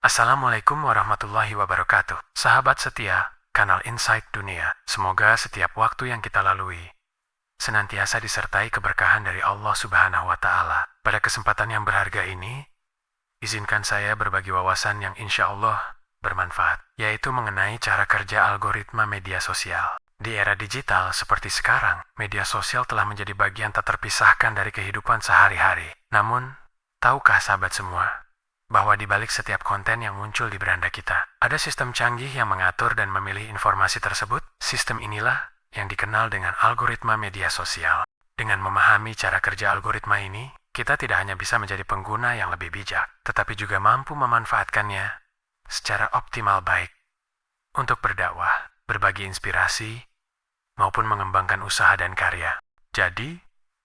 Assalamualaikum warahmatullahi wabarakatuh. Sahabat setia, kanal Insight Dunia. Semoga setiap waktu yang kita lalui senantiasa disertai keberkahan dari Allah Subhanahu wa Ta'ala. Pada kesempatan yang berharga ini, izinkan saya berbagi wawasan yang insya Allah bermanfaat, yaitu mengenai cara kerja algoritma media sosial. Di era digital seperti sekarang, media sosial telah menjadi bagian tak terpisahkan dari kehidupan sehari-hari. Namun, tahukah sahabat semua, bahwa di balik setiap konten yang muncul di beranda kita, ada sistem canggih yang mengatur dan memilih informasi tersebut? Sistem inilah yang dikenal dengan algoritma media sosial. Dengan memahami cara kerja algoritma ini, kita tidak hanya bisa menjadi pengguna yang lebih bijak, tetapi juga mampu memanfaatkannya secara optimal, baik untuk berdakwah, berbagi inspirasi, maupun mengembangkan usaha dan karya. Jadi,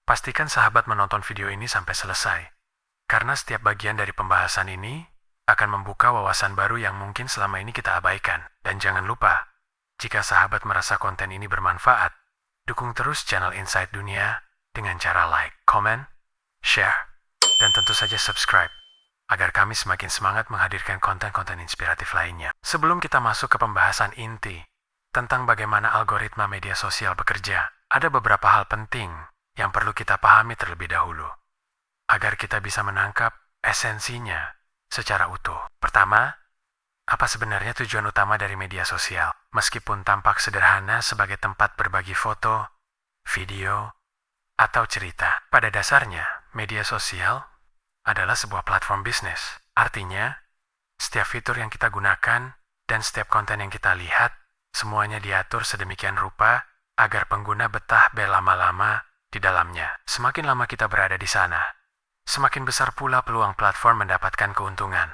pastikan sahabat menonton video ini sampai selesai, karena setiap bagian dari pembahasan ini akan membuka wawasan baru yang mungkin selama ini kita abaikan. Dan jangan lupa, jika sahabat merasa konten ini bermanfaat, dukung terus channel Insight Dunia dengan cara like, comment, share, dan tentu saja subscribe, agar kami semakin semangat menghadirkan konten-konten inspiratif lainnya. Sebelum kita masuk ke pembahasan inti tentang bagaimana algoritma media sosial bekerja, ada beberapa hal penting yang perlu kita pahami terlebih dahulu, agar kita bisa menangkap esensinya secara utuh. Pertama, apa sebenarnya tujuan utama dari media sosial? Meskipun tampak sederhana sebagai tempat berbagi foto, video, atau cerita, pada dasarnya media sosial adalah sebuah platform bisnis. Artinya, setiap fitur yang kita gunakan dan setiap konten yang kita lihat, semuanya diatur sedemikian rupa agar pengguna betah berlama-lama di dalamnya. Semakin lama kita berada di sana, semakin besar pula peluang platform mendapatkan keuntungan,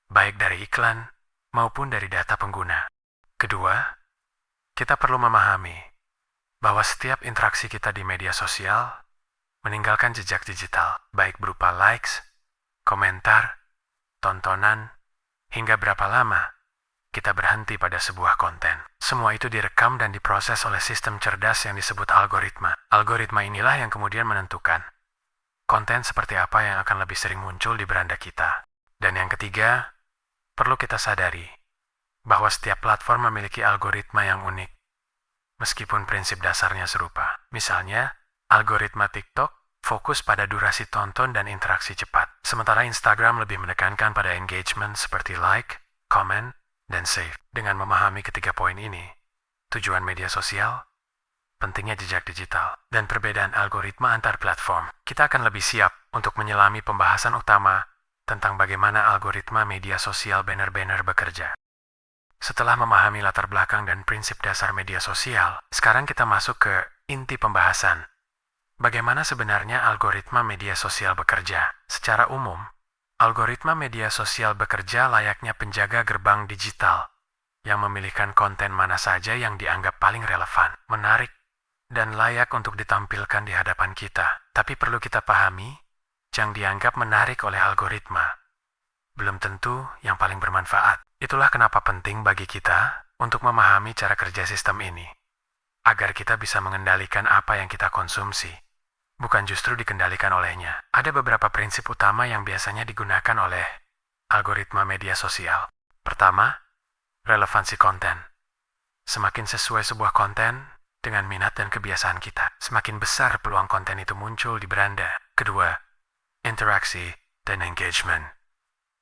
baik dari iklan maupun dari data pengguna. Kedua, kita perlu memahami bahwa setiap interaksi kita di media sosial meninggalkan jejak digital, baik berupa likes, komentar, tontonan, hingga berapa lama kita berhenti pada sebuah konten. Semua itu direkam dan diproses oleh sistem cerdas yang disebut algoritma. Algoritma inilah yang kemudian menentukan konten seperti apa yang akan lebih sering muncul di beranda kita. Dan yang ketiga, perlu kita sadari bahwa setiap platform memiliki algoritma yang unik, meskipun prinsip dasarnya serupa. Misalnya, algoritma TikTok fokus pada durasi tonton dan interaksi cepat, sementara Instagram lebih menekankan pada engagement seperti like, comment, dan save. Dengan memahami ketiga poin ini, tujuan media sosial, pentingnya jejak digital, dan perbedaan algoritma antar platform, kita akan lebih siap untuk menyelami pembahasan utama tentang bagaimana algoritma media sosial benar-benar bekerja. Setelah memahami latar belakang dan prinsip dasar media sosial, sekarang kita masuk ke inti pembahasan. Bagaimana sebenarnya algoritma media sosial bekerja? Secara umum, algoritma media sosial bekerja layaknya penjaga gerbang digital yang memilihkan konten mana saja yang dianggap paling relevan, menarik, dan layak untuk ditampilkan di hadapan kita. Tapi perlu kita pahami, yang dianggap menarik oleh algoritma belum tentu yang paling bermanfaat. Itulah kenapa penting bagi kita untuk memahami cara kerja sistem ini, agar kita bisa mengendalikan apa yang kita konsumsi, bukan justru dikendalikan olehnya. Ada beberapa prinsip utama yang biasanya digunakan oleh algoritma media sosial. Pertama, relevansi konten. Semakin sesuai sebuah konten dengan minat dan kebiasaan kita, semakin besar peluang konten itu muncul di beranda. Kedua, interaksi dan engagement.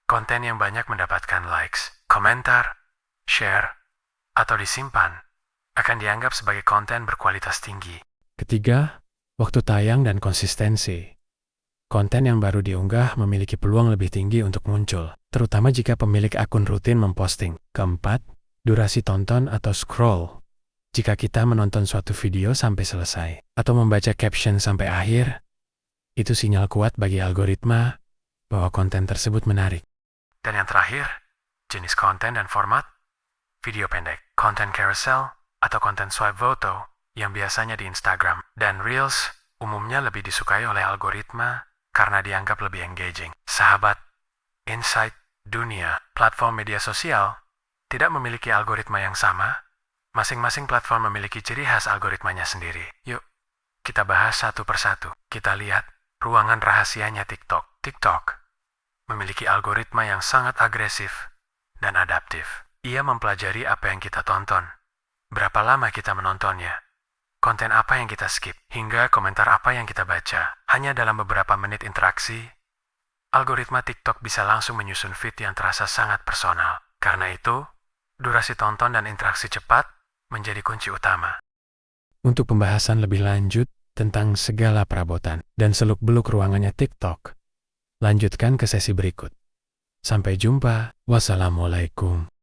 Konten yang banyak mendapatkan likes, komentar, share, atau disimpan akan dianggap sebagai konten berkualitas tinggi. Ketiga, waktu tayang dan konsistensi. Konten yang baru diunggah memiliki peluang lebih tinggi untuk muncul, terutama jika pemilik akun rutin memposting. Keempat, durasi tonton atau scroll. Jika kita menonton suatu video sampai selesai, atau membaca caption sampai akhir, itu sinyal kuat bagi algoritma bahwa konten tersebut menarik. Dan yang terakhir, jenis konten dan format. Video pendek, konten carousel, atau konten swipe photo yang biasanya di Instagram. Dan Reels umumnya lebih disukai oleh algoritma karena dianggap lebih engaging. Sahabat, Insight Dunia, platform media sosial tidak memiliki algoritma yang sama. Masing-masing platform memiliki ciri khas algoritmanya sendiri. Yuk, kita bahas satu persatu. Kita lihat ruangan rahasianya TikTok. TikTok memiliki algoritma yang sangat agresif dan adaptif. Ia mempelajari apa yang kita tonton, berapa lama kita menontonnya, konten apa yang kita skip, hingga komentar apa yang kita baca. Hanya dalam beberapa menit interaksi, algoritma TikTok bisa langsung menyusun feed yang terasa sangat personal. Karena itu, durasi tonton dan interaksi cepat menjadi kunci utama. Untuk pembahasan lebih lanjut tentang segala perabotan dan seluk-beluk ruangannya TikTok, lanjutkan ke sesi berikut. Sampai jumpa. Wassalamualaikum.